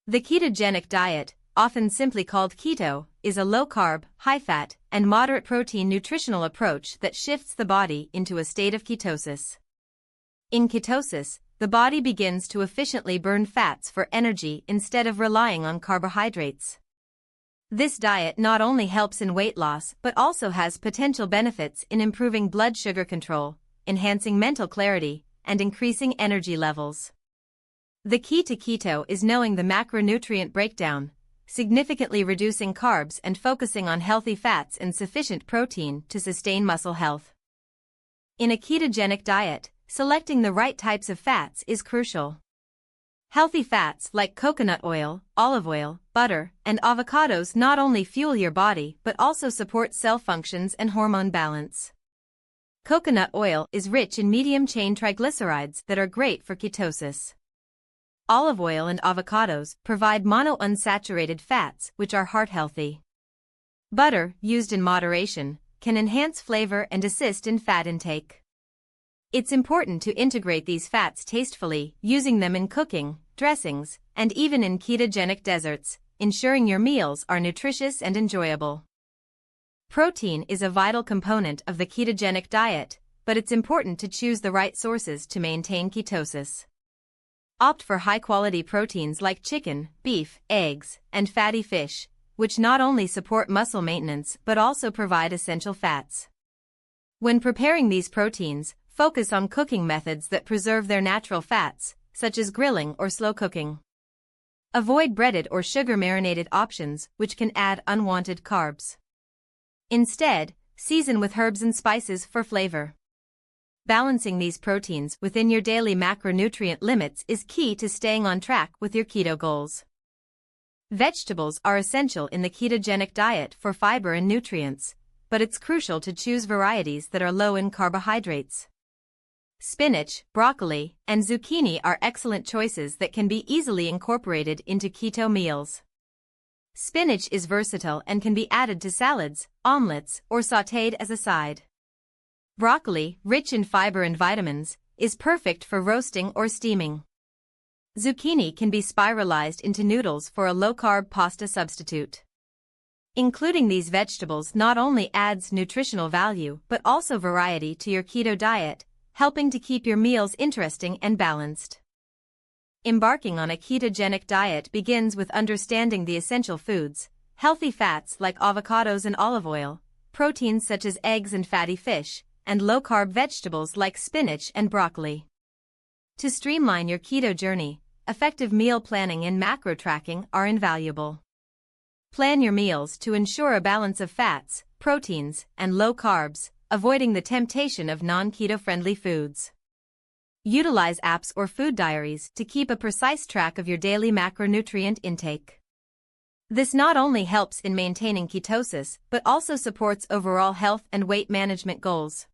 The ketogenic diet, often simply called keto, is a low-carb, high-fat, and moderate-protein nutritional approach that shifts the body into a state of ketosis. In ketosis, the body begins to efficiently burn fats for energy instead of relying on carbohydrates. This diet not only helps in weight loss but also has potential benefits in improving blood sugar control, enhancing mental clarity, and increasing energy levels. The key to keto is knowing the macronutrient breakdown, significantly reducing carbs and focusing on healthy fats and sufficient protein to sustain muscle health. In a ketogenic diet, selecting the right types of fats is crucial. Healthy fats like coconut oil, olive oil, butter, and avocados not only fuel your body but also support cell functions and hormone balance. Coconut oil is rich in medium-chain triglycerides that are great for ketosis. Olive oil and avocados provide monounsaturated fats which are heart-healthy. Butter, used in moderation, can enhance flavor and assist in fat intake. It's important to integrate these fats tastefully, using them in cooking, dressings, and even in ketogenic desserts, ensuring your meals are nutritious and enjoyable. Protein is a vital component of the ketogenic diet, but it's important to choose the right sources to maintain ketosis. Opt for high-quality proteins like chicken, beef, eggs, and fatty fish, which not only support muscle maintenance but also provide essential fats. When preparing these proteins, focus on cooking methods that preserve their natural fats, such as grilling or slow cooking. Avoid breaded or sugar-marinated options, which can add unwanted carbs. Instead, season with herbs and spices for flavor. Balancing these proteins within your daily macronutrient limits is key to staying on track with your keto goals. Vegetables are essential in the ketogenic diet for fiber and nutrients, but it's crucial to choose varieties that are low in carbohydrates. Spinach, broccoli, and zucchini are excellent choices that can be easily incorporated into keto meals. Spinach is versatile and can be added to salads, omelets, or sautéed as a side. Broccoli, rich in fiber and vitamins, is perfect for roasting or steaming. Zucchini can be spiralized into noodles for a low-carb pasta substitute. Including these vegetables not only adds nutritional value but also variety to your keto diet, helping to keep your meals interesting and balanced. Embarking on a ketogenic diet begins with understanding the essential foods, healthy fats like avocados and olive oil, proteins such as eggs and fatty fish, and low-carb vegetables like spinach and broccoli. To streamline your keto journey, effective meal planning and macro tracking are invaluable. Plan your meals to ensure a balance of fats, proteins, and low carbs, avoiding the temptation of non-keto-friendly foods. Utilize apps or food diaries to keep a precise track of your daily macronutrient intake. This not only helps in maintaining ketosis but also supports overall health and weight management goals.